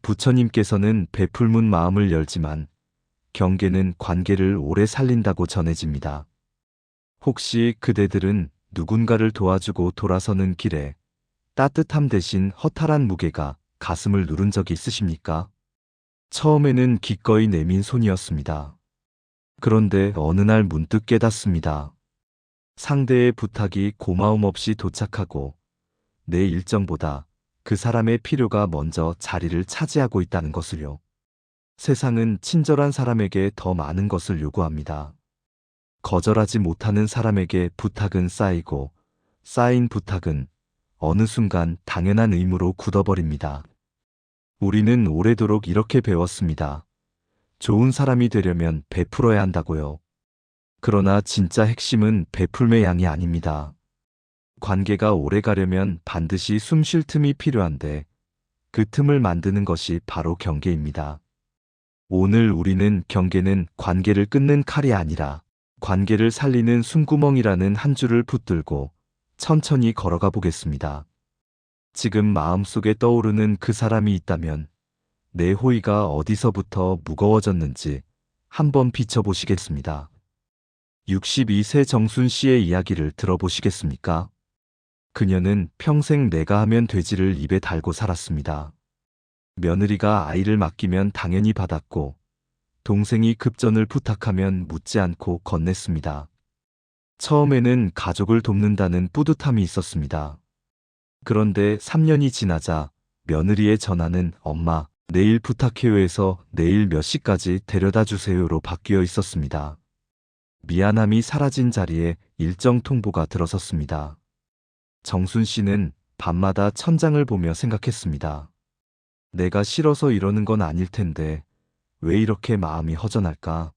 부처님께서는 베풀문 마음을 열지만 경계는 관계를 오래 살린다고 전해집니다. 혹시 그대들은 누군가를 도와주고 돌아서는 길에 따뜻함 대신 허탈한 무게가 가슴을 누른 적이 있으십니까? 처음에는 기꺼이 내민 손이었습니다. 그런데 어느 날 문득 깨닫습니다. 상대의 부탁이 고마움 없이 도착하고 내 일정보다 그 사람의 필요가 먼저 자리를 차지하고 있다는 것을요. 세상은 친절한 사람에게 더 많은 것을 요구합니다. 거절하지 못하는 사람에게 부탁은 쌓이고 쌓인 부탁은 어느 순간 당연한 의무로 굳어버립니다. 우리는 오래도록 이렇게 배웠습니다. 좋은 사람이 되려면 베풀어야 한다고요. 그러나 진짜 핵심은 베풀매 양이 아닙니다. 관계가 오래 가려면 반드시 숨 쉴 틈이 필요한데 그 틈을 만드는 것이 바로 경계입니다. 오늘 우리는 경계는 관계를 끊는 칼이 아니라 관계를 살리는 숨구멍이라는 한 줄을 붙들고 천천히 걸어가 보겠습니다. 지금 마음속에 떠오르는 그 사람이 있다면 내 호의가 어디서부터 무거워졌는지 한번 비춰보시겠습니다. 62세 정순 씨의 이야기를 들어보시겠습니까? 그녀는 평생 내가 하면 되지를 입에 달고 살았습니다. 며느리가 아이를 맡기면 당연히 받았고 동생이 급전을 부탁하면 묻지 않고 건넸습니다. 처음에는 가족을 돕는다는 뿌듯함이 있었습니다. 그런데 3년이 지나자 며느리의 전화는 엄마, 내일 부탁해요에서 내일 몇 시까지 데려다 주세요로 바뀌어 있었습니다. 미안함이 사라진 자리에 일정 통보가 들어섰습니다. 정순 씨는 밤마다 천장을 보며 생각했습니다. 내가 싫어서 이러는 건 아닐 텐데 왜 이렇게 마음이 허전할까?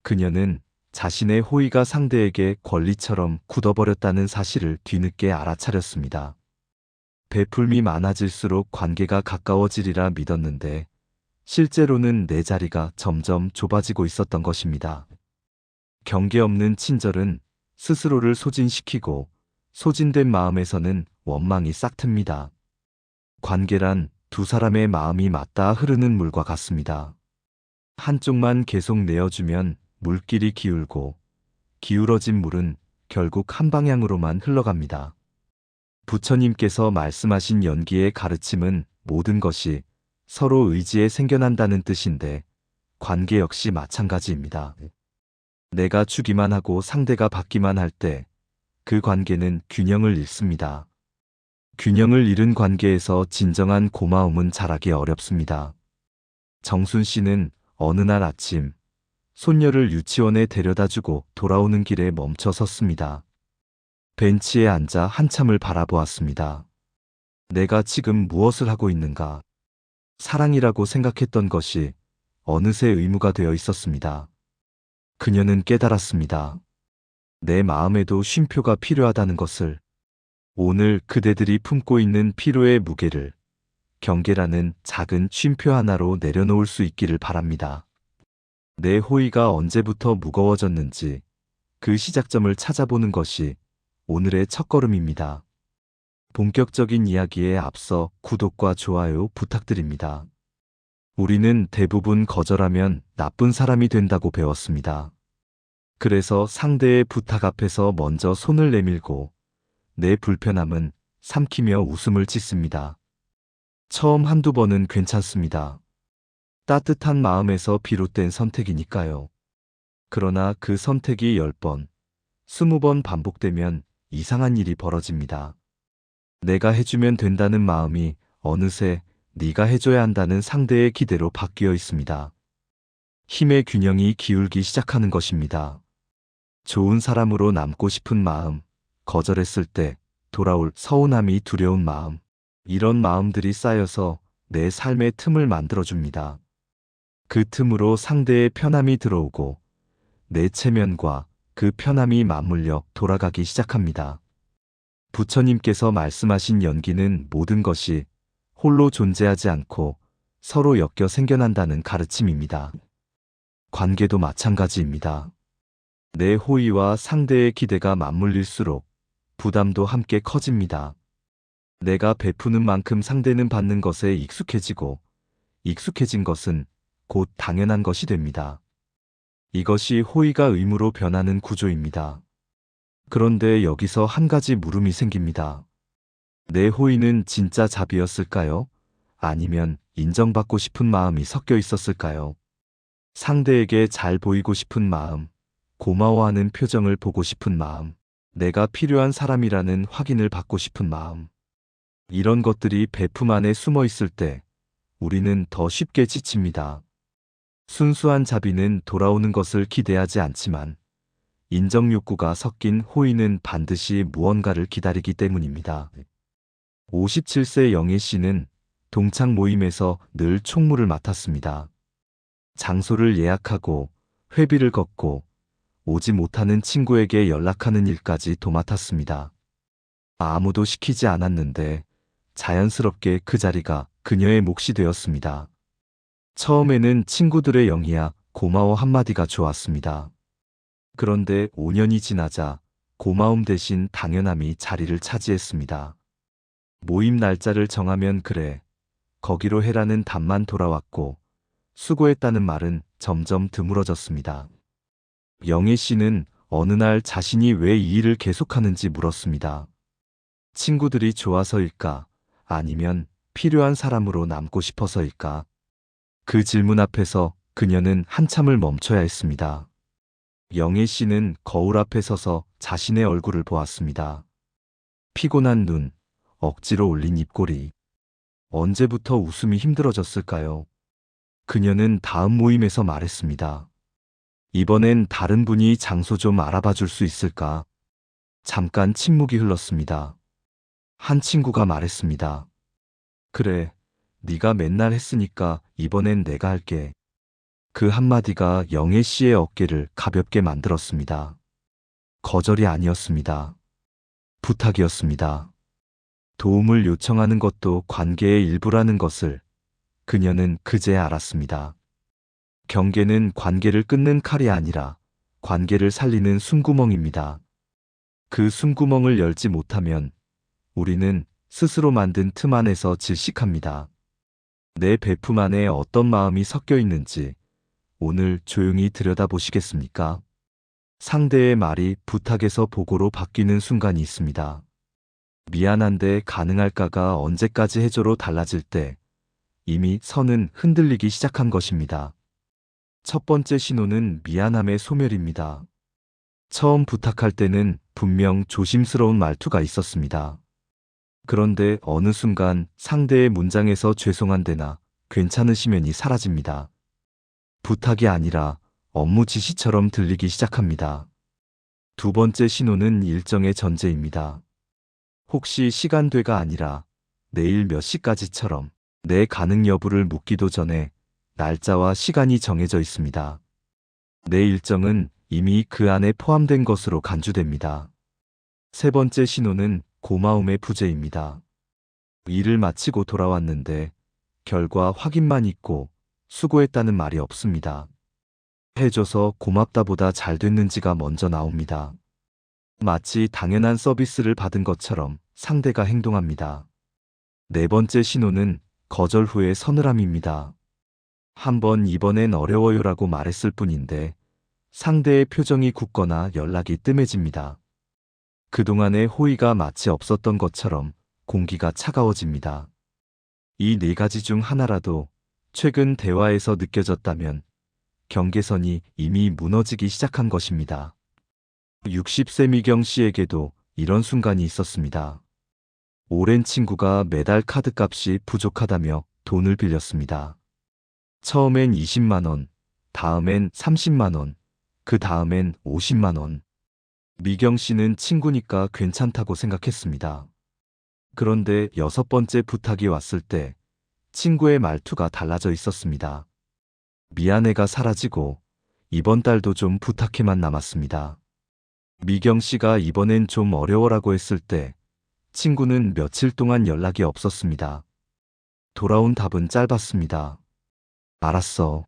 그녀는 자신의 호의가 상대에게 권리처럼 굳어버렸다는 사실을 뒤늦게 알아차렸습니다. 베풀미 많아질수록 관계가 가까워지리라 믿었는데 실제로는 내 자리가 점점 좁아지고 있었던 것입니다. 경계 없는 친절은 스스로를 소진시키고 소진된 마음에서는 원망이 싹틉니다. 관계란 두 사람의 마음이 맞닿아 흐르는 물과 같습니다. 한쪽만 계속 내어주면 물길이 기울고 기울어진 물은 결국 한 방향으로만 흘러갑니다. 부처님께서 말씀하신 연기의 가르침은 모든 것이 서로 의지에 생겨난다는 뜻인데 관계 역시 마찬가지입니다. 내가 주기만 하고 상대가 받기만 할 때 그 관계는 균형을 잃습니다. 균형을 잃은 관계에서 진정한 고마움은 자라기 어렵습니다. 정순 씨는 어느 날 아침 손녀를 유치원에 데려다주고 돌아오는 길에 멈춰 섰습니다. 벤치에 앉아 한참을 바라보았습니다. 내가 지금 무엇을 하고 있는가? 사랑이라고 생각했던 것이 어느새 의무가 되어 있었습니다. 그녀는 깨달았습니다. 내 마음에도 쉼표가 필요하다는 것을. 오늘 그대들이 품고 있는 피로의 무게를 경계라는 작은 쉼표 하나로 내려놓을 수 있기를 바랍니다. 내 호의가 언제부터 무거워졌는지 그 시작점을 찾아보는 것이 오늘의 첫걸음입니다. 본격적인 이야기에 앞서 구독과 좋아요 부탁드립니다. 우리는 대부분 거절하면 나쁜 사람이 된다고 배웠습니다. 그래서 상대의 부탁 앞에서 먼저 손을 내밀고 내 불편함은 삼키며 웃음을 짓습니다. 처음 한두 번은 괜찮습니다. 따뜻한 마음에서 비롯된 선택이니까요. 그러나 그 선택이 10번, 20번 반복되면 이상한 일이 벌어집니다. 내가 해주면 된다는 마음이 어느새 네가 해줘야 한다는 상대의 기대로 바뀌어 있습니다. 힘의 균형이 기울기 시작하는 것입니다. 좋은 사람으로 남고 싶은 마음, 거절했을 때 돌아올 서운함이 두려운 마음, 이런 마음들이 쌓여서 내 삶의 틈을 만들어줍니다. 그 틈으로 상대의 편함이 들어오고 내 체면과 그 편함이 맞물려 돌아가기 시작합니다. 부처님께서 말씀하신 연기는 모든 것이 홀로 존재하지 않고 서로 엮여 생겨난다는 가르침입니다. 관계도 마찬가지입니다. 내 호의와 상대의 기대가 맞물릴수록 부담도 함께 커집니다. 내가 베푸는 만큼 상대는 받는 것에 익숙해지고 익숙해진 것은 곧 당연한 것이 됩니다. 이것이 호의가 의무로 변하는 구조입니다. 그런데 여기서 한 가지 물음이 생깁니다. 내 호의는 진짜 자비였을까요? 아니면 인정받고 싶은 마음이 섞여 있었을까요? 상대에게 잘 보이고 싶은 마음, 고마워하는 표정을 보고 싶은 마음, 내가 필요한 사람이라는 확인을 받고 싶은 마음. 이런 것들이 베품 안에 숨어 있을 때 우리는 더 쉽게 지칩니다. 순수한 자비는 돌아오는 것을 기대하지 않지만 인정 욕구가 섞인 호의는 반드시 무언가를 기다리기 때문입니다. 57세 영애 씨는 동창 모임에서 늘 총무를 맡았습니다. 장소를 예약하고 회비를 걷고 오지 못하는 친구에게 연락하는 일까지 도맡았습니다. 아무도 시키지 않았는데 자연스럽게 그 자리가 그녀의 몫이 되었습니다. 처음에는 친구들의 영희야 고마워 한마디가 좋았습니다. 그런데 5년이 지나자 고마움 대신 당연함이 자리를 차지했습니다. 모임 날짜를 정하면 그래, 거기로 해라는 답만 돌아왔고 수고했다는 말은 점점 드물어졌습니다. 영애 씨는 어느 날 자신이 왜 이 일을 계속하는지 물었습니다. 친구들이 좋아서일까? 아니면 필요한 사람으로 남고 싶어서일까? 그 질문 앞에서 그녀는 한참을 멈춰야 했습니다. 영애 씨는 거울 앞에 서서 자신의 얼굴을 보았습니다. 피곤한 눈, 억지로 올린 입꼬리. 언제부터 웃음이 힘들어졌을까요? 그녀는 다음 모임에서 말했습니다. 이번엔 다른 분이 장소 좀 알아봐 줄 수 있을까? 잠깐 침묵이 흘렀습니다. 한 친구가 말했습니다. 그래, 네가 맨날 했으니까 이번엔 내가 할게. 그 한마디가 영애 씨의 어깨를 가볍게 만들었습니다. 거절이 아니었습니다. 부탁이었습니다. 도움을 요청하는 것도 관계의 일부라는 것을 그녀는 그제야 알았습니다. 경계는 관계를 끊는 칼이 아니라 관계를 살리는 숨구멍입니다. 그 숨구멍을 열지 못하면 우리는 스스로 만든 틈 안에서 질식합니다. 내 베품 안에 어떤 마음이 섞여 있는지 오늘 조용히 들여다보시겠습니까? 상대의 말이 부탁에서 보고로 바뀌는 순간이 있습니다. 미안한데 가능할까가 언제까지 해줘로 달라질 때 이미 선은 흔들리기 시작한 것입니다. 첫 번째 신호는 미안함의 소멸입니다. 처음 부탁할 때는 분명 조심스러운 말투가 있었습니다. 그런데 어느 순간 상대의 문장에서 죄송한데나 괜찮으시면이 사라집니다. 부탁이 아니라 업무 지시처럼 들리기 시작합니다. 두 번째 신호는 일정의 전제입니다. 혹시 시간 돼가 아니라 내일 몇 시까지처럼 내 가능 여부를 묻기도 전에 날짜와 시간이 정해져 있습니다. 내 일정은 이미 그 안에 포함된 것으로 간주됩니다. 세 번째 신호는 고마움의 부재입니다. 일을 마치고 돌아왔는데 결과 확인만 있고 수고했다는 말이 없습니다. 해줘서 고맙다보다 잘 됐는지가 먼저 나옵니다. 마치 당연한 서비스를 받은 것처럼 상대가 행동합니다. 네 번째 신호는 거절 후의 서늘함입니다. 한번 이번엔 어려워요라고 말했을 뿐인데 상대의 표정이 굳거나 연락이 뜸해집니다. 그동안의 호의가 마치 없었던 것처럼 공기가 차가워집니다. 이 네 가지 중 하나라도 최근 대화에서 느껴졌다면 경계선이 이미 무너지기 시작한 것입니다. 60세 미경 씨에게도 이런 순간이 있었습니다. 오랜 친구가 매달 카드값이 부족하다며 돈을 빌렸습니다. 처음엔 20만 원, 다음엔 30만 원, 그 다음엔 50만 원. 미경 씨는 친구니까 괜찮다고 생각했습니다. 그런데 여섯 번째 부탁이 왔을 때 친구의 말투가 달라져 있었습니다. 미안해가 사라지고 이번 달도 좀 부탁해만 남았습니다. 미경 씨가 이번엔 좀 어려워라고 했을 때 친구는 며칠 동안 연락이 없었습니다. 돌아온 답은 짧았습니다. 알았어.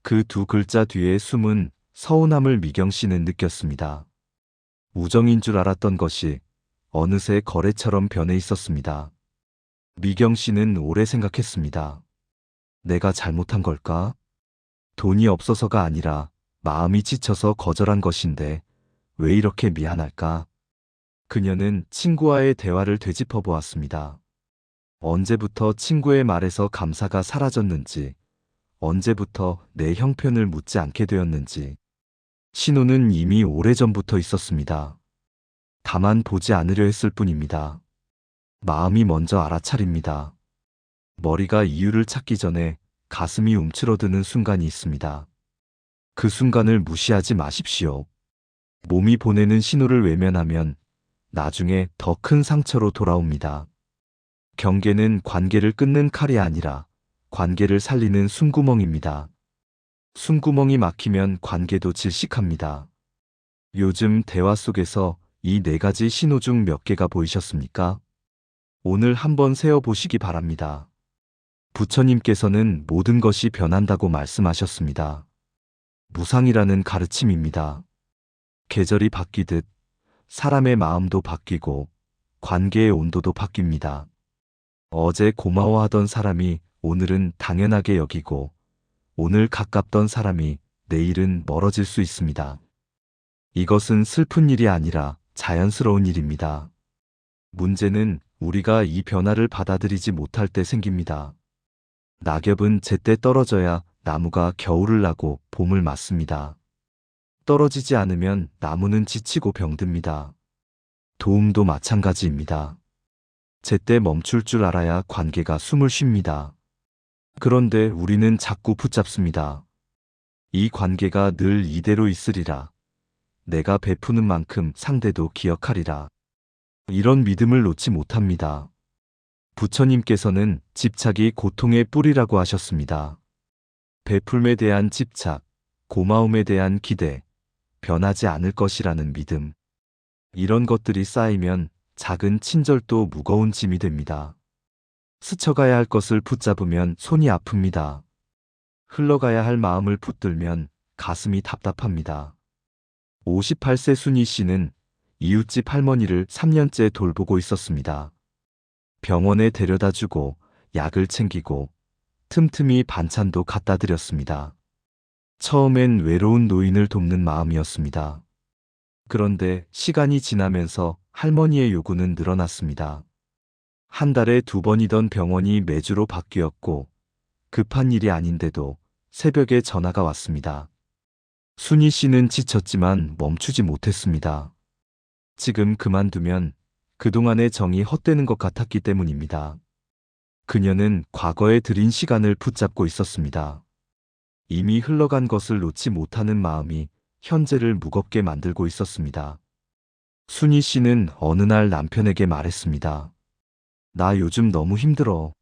그 두 글자 뒤에 숨은 서운함을 미경 씨는 느꼈습니다. 우정인 줄 알았던 것이 어느새 거래처럼 변해 있었습니다. 미경 씨는 오래 생각했습니다. 내가 잘못한 걸까? 돈이 없어서가 아니라 마음이 지쳐서 거절한 것인데 왜 이렇게 미안할까? 그녀는 친구와의 대화를 되짚어 보았습니다. 언제부터 친구의 말에서 감사가 사라졌는지, 언제부터 내 형편을 묻지 않게 되었는지. 신호는 이미 오래전부터 있었습니다. 다만 보지 않으려 했을 뿐입니다. 마음이 먼저 알아차립니다. 머리가 이유를 찾기 전에 가슴이 움츠러드는 순간이 있습니다. 그 순간을 무시하지 마십시오. 몸이 보내는 신호를 외면하면 나중에 더 큰 상처로 돌아옵니다. 경계는 관계를 끊는 칼이 아니라 관계를 살리는 숨구멍입니다. 숨구멍이 막히면 관계도 질식합니다. 요즘 대화 속에서 이 네 가지 신호 중 몇 개가 보이셨습니까? 오늘 한번 세어보시기 바랍니다. 부처님께서는 모든 것이 변한다고 말씀하셨습니다. 무상이라는 가르침입니다. 계절이 바뀌듯 사람의 마음도 바뀌고 관계의 온도도 바뀝니다. 어제 고마워하던 사람이 오늘은 당연하게 여기고 오늘 가깝던 사람이 내일은 멀어질 수 있습니다. 이것은 슬픈 일이 아니라 자연스러운 일입니다. 문제는 우리가 이 변화를 받아들이지 못할 때 생깁니다. 낙엽은 제때 떨어져야 나무가 겨울을 나고 봄을 맞습니다. 떨어지지 않으면 나무는 지치고 병듭니다. 도움도 마찬가지입니다. 제때 멈출 줄 알아야 관계가 숨을 쉽니다. 그런데 우리는 자꾸 붙잡습니다. 이 관계가 늘 이대로 있으리라. 내가 베푸는 만큼 상대도 기억하리라. 이런 믿음을 놓지 못합니다. 부처님께서는 집착이 고통의 뿌리라고 하셨습니다. 베풀음에 대한 집착, 고마움에 대한 기대, 변하지 않을 것이라는 믿음. 이런 것들이 쌓이면 작은 친절도 무거운 짐이 됩니다. 스쳐가야 할 것을 붙잡으면 손이 아픕니다. 흘러가야 할 마음을 붙들면 가슴이 답답합니다. 58세 순희 씨는 이웃집 할머니를 3년째 돌보고 있었습니다. 병원에 데려다 주고 약을 챙기고 틈틈이 반찬도 갖다 드렸습니다. 처음엔 외로운 노인을 돕는 마음이었습니다. 그런데 시간이 지나면서 할머니의 요구는 늘어났습니다. 한 달에 2번이던 병원이 매주로 바뀌었고 급한 일이 아닌데도 새벽에 전화가 왔습니다. 순희 씨는 지쳤지만 멈추지 못했습니다. 지금 그만두면 그동안의 정이 헛되는 것 같았기 때문입니다. 그녀는 과거에 들인 시간을 붙잡고 있었습니다. 이미 흘러간 것을 놓지 못하는 마음이 현재를 무겁게 만들고 있었습니다. 순희 씨는 어느 날 남편에게 말했습니다. 나 요즘 너무 힘들어.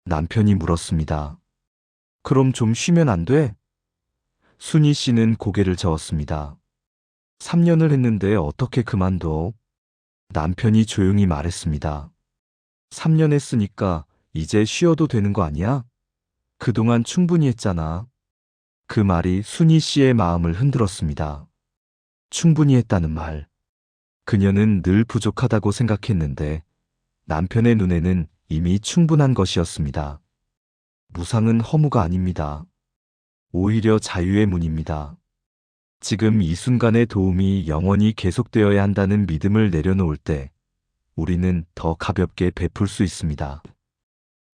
남편이 물었습니다. 그럼 좀 쉬면 안 돼? 순희 씨는 고개를 저었습니다. 3년을 했는데 어떻게 그만둬? 남편이 조용히 말했습니다. 3년 했으니까 이제 쉬어도 되는 거 아니야? 그동안 충분히 했잖아. 그 말이 순희 씨의 마음을 흔들었습니다. 충분히 했다는 말. 그녀는 늘 부족하다고 생각했는데 남편의 눈에는 이미 충분한 것이었습니다. 무상은 허무가 아닙니다. 오히려 자유의 문입니다. 지금 이 순간의 도움이 영원히 계속되어야 한다는 믿음을 내려놓을 때 우리는 더 가볍게 베풀 수 있습니다.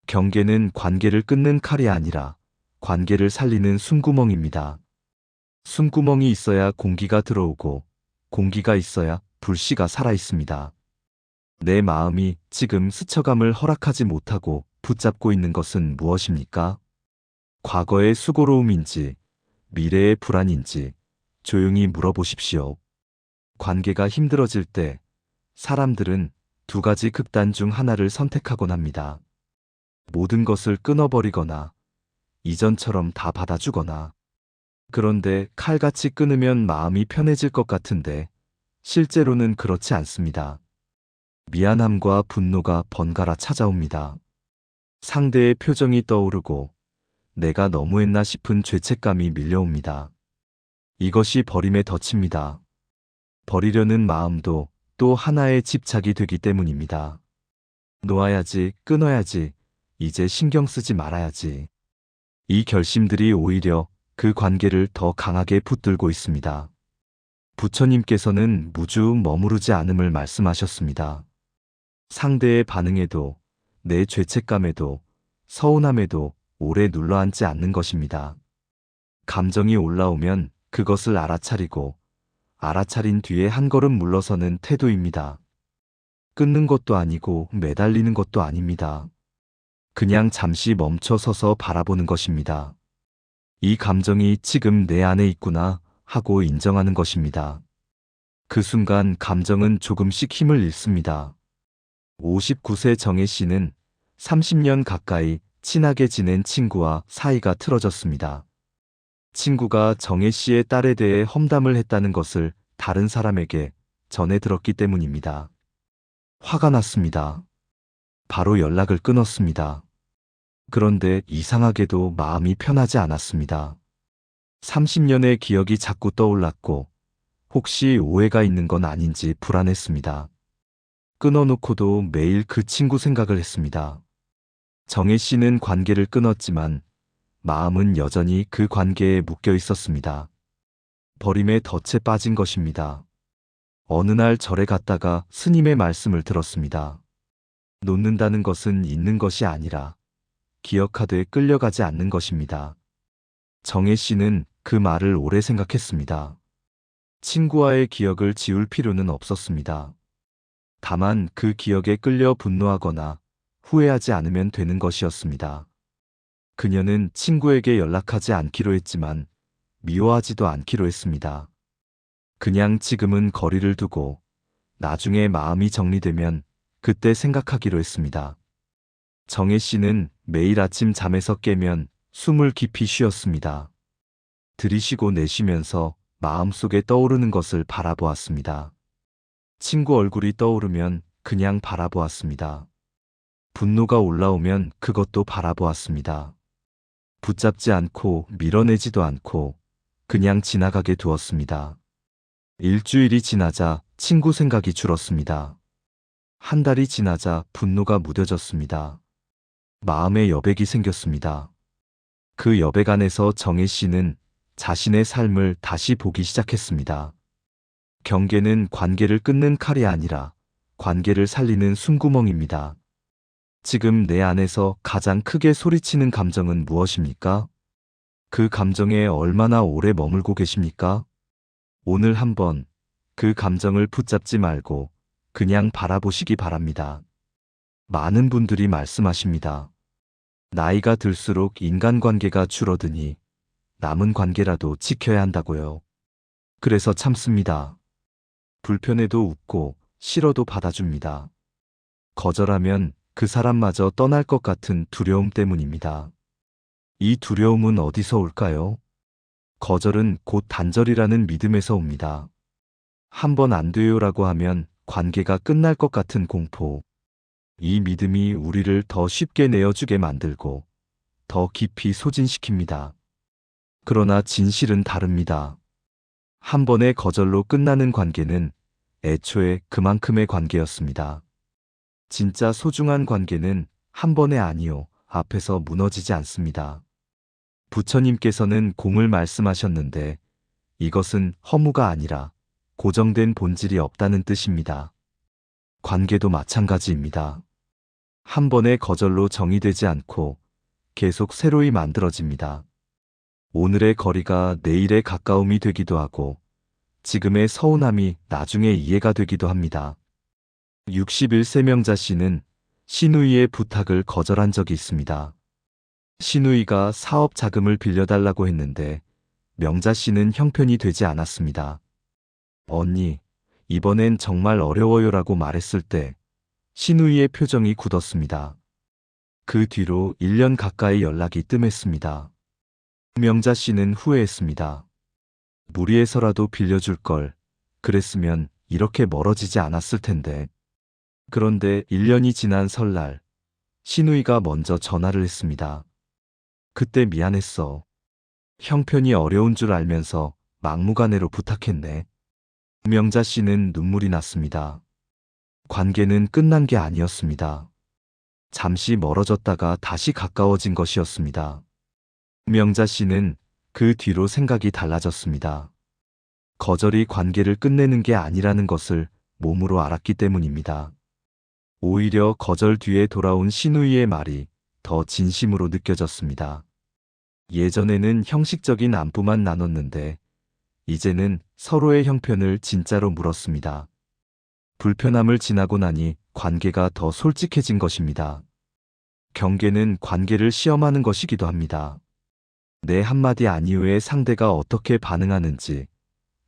경계는 관계를 끊는 칼이 아니라 관계를 살리는 숨구멍입니다. 숨구멍이 있어야 공기가 들어오고 공기가 있어야 불씨가 살아 있습니다. 내 마음이 지금 스쳐감을 허락하지 못하고 붙잡고 있는 것은 무엇입니까? 과거의 수고로움인지 미래의 불안인지 조용히 물어보십시오. 관계가 힘들어질 때 사람들은 2가지 극단 중 하나를 선택하곤 합니다. 모든 것을 끊어버리거나 이전처럼 다 받아주거나. 그런데 칼같이 끊으면 마음이 편해질 것 같은데 실제로는 그렇지 않습니다. 미안함과 분노가 번갈아 찾아옵니다. 상대의 표정이 떠오르고 내가 너무했나 싶은 죄책감이 밀려옵니다. 이것이 버림의 덫입니다. 버리려는 마음도 또 하나의 집착이 되기 때문입니다. 놓아야지, 끊어야지, 이제 신경 쓰지 말아야지. 이 결심들이 오히려 그 관계를 더 강하게 붙들고 있습니다. 부처님께서는 무주 머무르지 않음을 말씀하셨습니다. 상대의 반응에도, 내 죄책감에도, 서운함에도 오래 눌러앉지 않는 것입니다. 감정이 올라오면 그것을 알아차리고, 알아차린 뒤에 한 걸음 물러서는 태도입니다. 끊는 것도 아니고 매달리는 것도 아닙니다. 그냥 잠시 멈춰 서서 바라보는 것입니다. 이 감정이 지금 내 안에 있구나 하고 인정하는 것입니다. 그 순간 감정은 조금씩 힘을 잃습니다. 59세 정혜 씨는 30년 가까이 친하게 지낸 친구와 사이가 틀어졌습니다. 친구가 정혜 씨의 딸에 대해 험담을 했다는 것을 다른 사람에게 전해 들었기 때문입니다. 화가 났습니다. 바로 연락을 끊었습니다. 그런데 이상하게도 마음이 편하지 않았습니다. 30년의 기억이 자꾸 떠올랐고 혹시 오해가 있는 건 아닌지 불안했습니다. 끊어놓고도 매일 그 친구 생각을 했습니다. 정혜 씨는 관계를 끊었지만 마음은 여전히 그 관계에 묶여 있었습니다. 버림에 덫에 빠진 것입니다. 어느 날 절에 갔다가 스님의 말씀을 들었습니다. 놓는다는 것은 잊는 것이 아니라 기억하되 끌려가지 않는 것입니다. 정혜 씨는 그 말을 오래 생각했습니다. 친구와의 기억을 지울 필요는 없었습니다. 다만 그 기억에 끌려 분노하거나 후회하지 않으면 되는 것이었습니다. 그녀는 친구에게 연락하지 않기로 했지만 미워하지도 않기로 했습니다. 그냥 지금은 거리를 두고 나중에 마음이 정리되면 그때 생각하기로 했습니다. 정혜 씨는 매일 아침 잠에서 깨면 숨을 깊이 쉬었습니다. 들이쉬고 내쉬면서 마음속에 떠오르는 것을 바라보았습니다. 친구 얼굴이 떠오르면 그냥 바라보았습니다. 분노가 올라오면 그것도 바라보았습니다. 붙잡지 않고 밀어내지도 않고 그냥 지나가게 두었습니다. 일주일이 지나자 친구 생각이 줄었습니다. 한 달이 지나자 분노가 무뎌졌습니다. 마음에 여백이 생겼습니다. 그 여백 안에서 정혜 씨는 자신의 삶을 다시 보기 시작했습니다. 경계는 관계를 끊는 칼이 아니라 관계를 살리는 숨구멍입니다. 지금 내 안에서 가장 크게 소리치는 감정은 무엇입니까? 그 감정에 얼마나 오래 머물고 계십니까? 오늘 한번 그 감정을 붙잡지 말고 그냥 바라보시기 바랍니다. 많은 분들이 말씀하십니다. 나이가 들수록 인간관계가 줄어드니 남은 관계라도 지켜야 한다고요. 그래서 참습니다. 불편해도 웃고 싫어도 받아줍니다. 거절하면 그 사람마저 떠날 것 같은 두려움 때문입니다. 이 두려움은 어디서 올까요? 거절은 곧 단절이라는 믿음에서 옵니다. 한 번 안 돼요라고 하면 관계가 끝날 것 같은 공포. 이 믿음이 우리를 더 쉽게 내어주게 만들고 더 깊이 소진시킵니다. 그러나 진실은 다릅니다. 한 번의 거절로 끝나는 관계는 애초에 그만큼의 관계였습니다. 진짜 소중한 관계는 한 번에 아니요, 앞에서 무너지지 않습니다. 부처님께서는 공을 말씀하셨는데 이것은 허무가 아니라 고정된 본질이 없다는 뜻입니다. 관계도 마찬가지입니다. 한 번의 거절로 정의되지 않고 계속 새로이 만들어집니다. 오늘의 거리가 내일의 가까움이 되기도 하고 지금의 서운함이 나중에 이해가 되기도 합니다. 61세 명자 씨는 시누이의 부탁을 거절한 적이 있습니다. 시누이가 사업 자금을 빌려달라고 했는데 명자 씨는 형편이 되지 않았습니다. 언니, 이번엔 정말 어려워요라고 말했을 때 시누이의 표정이 굳었습니다. 그 뒤로 1년 가까이 연락이 뜸했습니다. 명자 씨는 후회했습니다. 무리해서라도 빌려줄 걸, 그랬으면 이렇게 멀어지지 않았을 텐데. 그런데 1년이 지난 설날, 시누이가 먼저 전화를 했습니다. 그때 미안했어. 형편이 어려운 줄 알면서 막무가내로 부탁했네. 명자 씨는 눈물이 났습니다. 관계는 끝난 게 아니었습니다. 잠시 멀어졌다가 다시 가까워진 것이었습니다. 명자 씨는 그 뒤로 생각이 달라졌습니다. 거절이 관계를 끝내는 게 아니라는 것을 몸으로 알았기 때문입니다. 오히려 거절 뒤에 돌아온 신우이의 말이 더 진심으로 느껴졌습니다. 예전에는 형식적인 안부만 나눴는데 이제는 서로의 형편을 진짜로 물었습니다. 불편함을 지나고 나니 관계가 더 솔직해진 것입니다. 경계는 관계를 시험하는 것이기도 합니다. 내 한마디 아니후에 상대가 어떻게 반응하는지,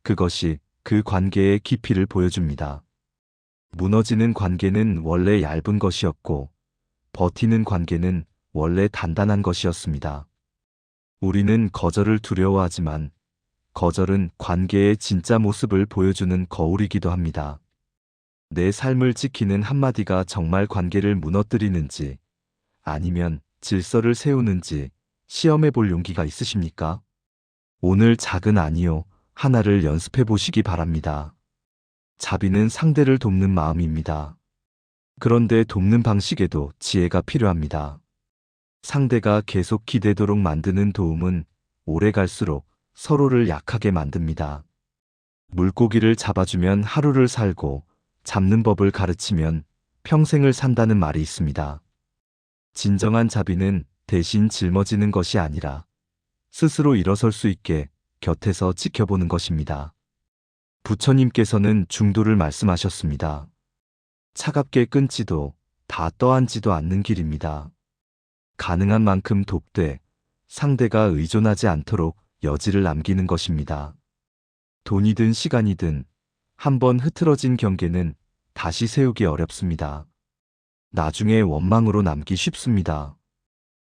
그것이 그 관계의 깊이를 보여줍니다. 무너지는 관계는 원래 얇은 것이었고, 버티는 관계는 원래 단단한 것이었습니다. 우리는 거절을 두려워하지만, 거절은 관계의 진짜 모습을 보여주는 거울이기도 합니다. 내 삶을 지키는 한마디가 정말 관계를 무너뜨리는지, 아니면 질서를 세우는지 시험해 볼 용기가 있으십니까? 오늘 작은 아니요 하나를 연습해 보시기 바랍니다. 자비는 상대를 돕는 마음입니다. 그런데 돕는 방식에도 지혜가 필요합니다. 상대가 계속 기대도록 만드는 도움은 오래 갈수록 서로를 약하게 만듭니다. 물고기를 잡아주면 하루를 살고 잡는 법을 가르치면 평생을 산다는 말이 있습니다. 진정한 자비는 대신 짊어지는 것이 아니라 스스로 일어설 수 있게 곁에서 지켜보는 것입니다. 부처님께서는 중도를 말씀하셨습니다. 차갑게 끊지도 다 떠안지도 않는 길입니다. 가능한 만큼 돕되 상대가 의존하지 않도록 여지를 남기는 것입니다. 돈이든 시간이든 한번 흐트러진 경계는 다시 세우기 어렵습니다. 나중에 원망으로 남기 쉽습니다.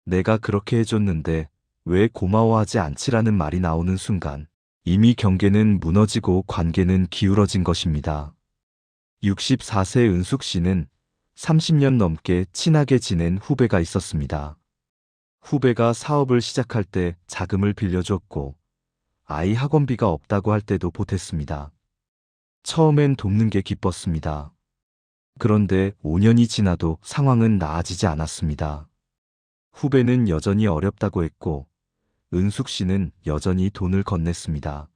내가 그렇게 해줬는데 왜 고마워하지 않지라는 말이 나오는 순간 이미 경계는 무너지고 관계는 기울어진 것입니다. 64세 은숙 씨는 30년 넘게 친하게 지낸 후배가 있었습니다. 후배가 사업을 시작할 때 자금을 빌려줬고 아이 학원비가 없다고 할 때도 보탰습니다. 처음엔 돕는 게 기뻤습니다. 그런데 5년이 지나도 상황은 나아지지 않았습니다. 후배는 여전히 어렵다고 했고 은숙 씨는 여전히 돈을 건넸습니다.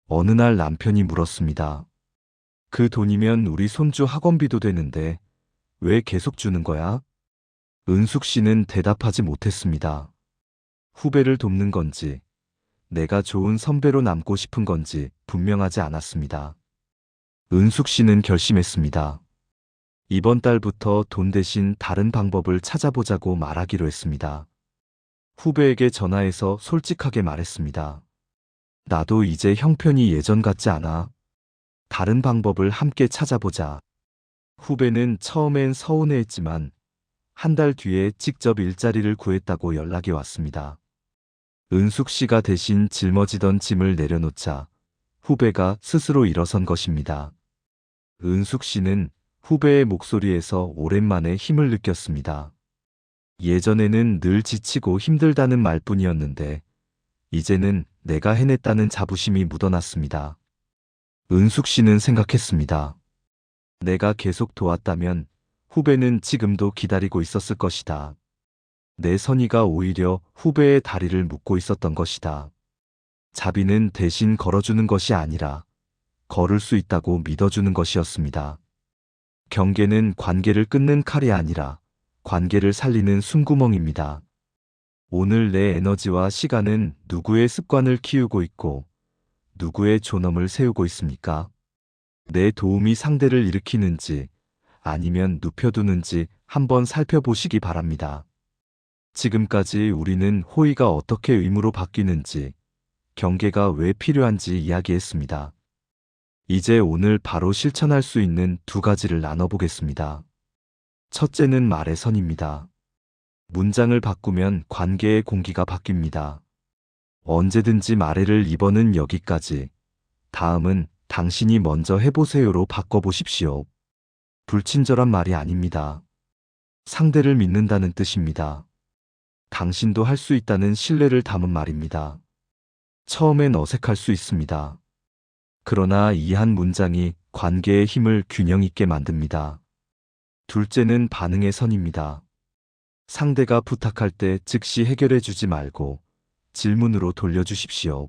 어느 날 남편이 물었습니다. 그 돈이면 우리 손주 학원비도 되는데 왜 계속 주는 거야? 은숙 씨는 대답하지 못했습니다. 후배를 돕는 건지 내가 좋은 선배로 남고 싶은 건지 분명하지 않았습니다. 은숙 씨는 결심했습니다. 이번 달부터 돈 대신 다른 방법을 찾아보자고 말하기로 했습니다. 후배에게 전화해서 솔직하게 말했습니다. 나도 이제 형편이 예전 같지 않아. 다른 방법을 함께 찾아보자. 후배는 처음엔 서운해했지만 한 달 뒤에 직접 일자리를 구했다고 연락이 왔습니다. 은숙 씨가 대신 짊어지던 짐을 내려놓자 후배가 스스로 일어선 것입니다. 은숙 씨는 후배의 목소리에서 오랜만에 힘을 느꼈습니다. 예전에는 늘 지치고 힘들다는 말뿐이었는데 이제는 내가 해냈다는 자부심이 묻어났습니다. 은숙 씨는 생각했습니다. 내가 계속 도왔다면 후배는 지금도 기다리고 있었을 것이다. 내 선의가 오히려 후배의 다리를 묶고 있었던 것이다. 자비는 대신 걸어주는 것이 아니라 걸을 수 있다고 믿어주는 것이었습니다. 경계는 관계를 끊는 칼이 아니라 관계를 살리는 숨구멍입니다. 오늘 내 에너지와 시간은 누구의 습관을 키우고 있고 누구의 존엄을 세우고 있습니까? 내 도움이 상대를 일으키는지 아니면 눕혀두는지 한번 살펴보시기 바랍니다. 지금까지 우리는 호의가 어떻게 의무로 바뀌는지, 경계가 왜 필요한지 이야기했습니다. 이제 오늘 바로 실천할 수 있는 두 가지를 나눠보겠습니다. 첫째는 말의 선입니다. 문장을 바꾸면 관계의 공기가 바뀝니다. 언제든지 말해를 이번은 여기까지, 다음은 당신이 먼저 해보세요로 바꿔보십시오. 불친절한 말이 아닙니다. 상대를 믿는다는 뜻입니다. 당신도 할 수 있다는 신뢰를 담은 말입니다. 처음엔 어색할 수 있습니다. 그러나 이 한 문장이 관계의 힘을 균형 있게 만듭니다. 둘째는 반응의 선입니다. 상대가 부탁할 때 즉시 해결해 주지 말고 질문으로 돌려주십시오.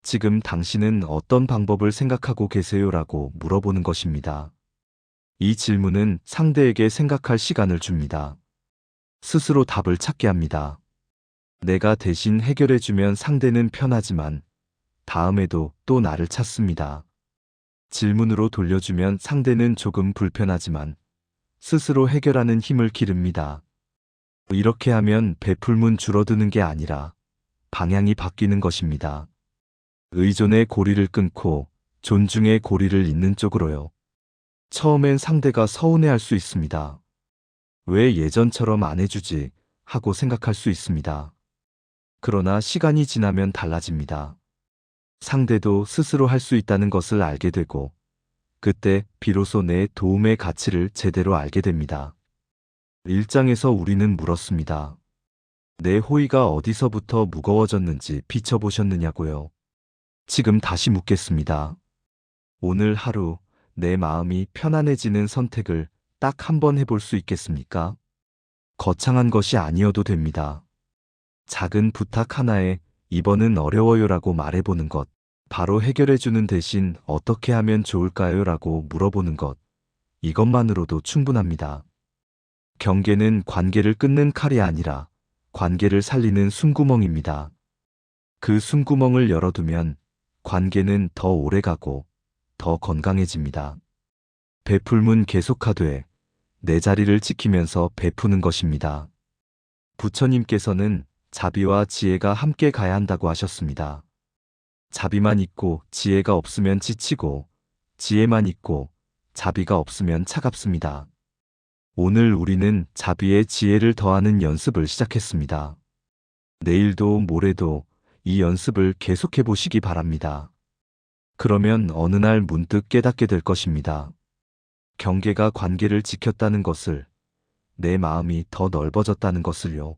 지금 당신은 어떤 방법을 생각하고 계세요라고 물어보는 것입니다. 이 질문은 상대에게 생각할 시간을 줍니다. 스스로 답을 찾게 합니다. 내가 대신 해결해주면 상대는 편하지만 다음에도 또 나를 찾습니다. 질문으로 돌려주면 상대는 조금 불편하지만 스스로 해결하는 힘을 기릅니다. 이렇게 하면 베풀문 줄어드는 게 아니라 방향이 바뀌는 것입니다. 의존의 고리를 끊고 존중의 고리를 잇는 쪽으로요. 처음엔 상대가 서운해할 수 있습니다. 왜 예전처럼 안 해주지 하고 생각할 수 있습니다. 그러나 시간이 지나면 달라집니다. 상대도 스스로 할 수 있다는 것을 알게 되고 그때 비로소 내 도움의 가치를 제대로 알게 됩니다. 1장에서 우리는 물었습니다. 내 호의가 어디서부터 무거워졌는지 비춰보셨느냐고요. 지금 다시 묻겠습니다. 오늘 하루 내 마음이 편안해지는 선택을 딱 한 번 해볼 수 있겠습니까? 거창한 것이 아니어도 됩니다. 작은 부탁 하나에 이번은 어려워요라고 말해보는 것, 바로 해결해주는 대신 어떻게 하면 좋을까요? 라고 물어보는 것, 이것만으로도 충분합니다. 경계는 관계를 끊는 칼이 아니라 관계를 살리는 숨구멍입니다. 그 숨구멍을 열어두면 관계는 더 오래가고 더 건강해집니다. 베풀문 계속하되 내 자리를 지키면서 베푸는 것입니다. 부처님께서는 자비와 지혜가 함께 가야 한다고 하셨습니다. 자비만 있고 지혜가 없으면 지치고 지혜만 있고 자비가 없으면 차갑습니다. 오늘 우리는 자비에 지혜를 더하는 연습을 시작했습니다. 내일도 모레도 이 연습을 계속해 보시기 바랍니다. 그러면 어느 날 문득 깨닫게 될 것입니다. 경계가 관계를 지켰다는 것을, 내 마음이 더 넓어졌다는 것을요.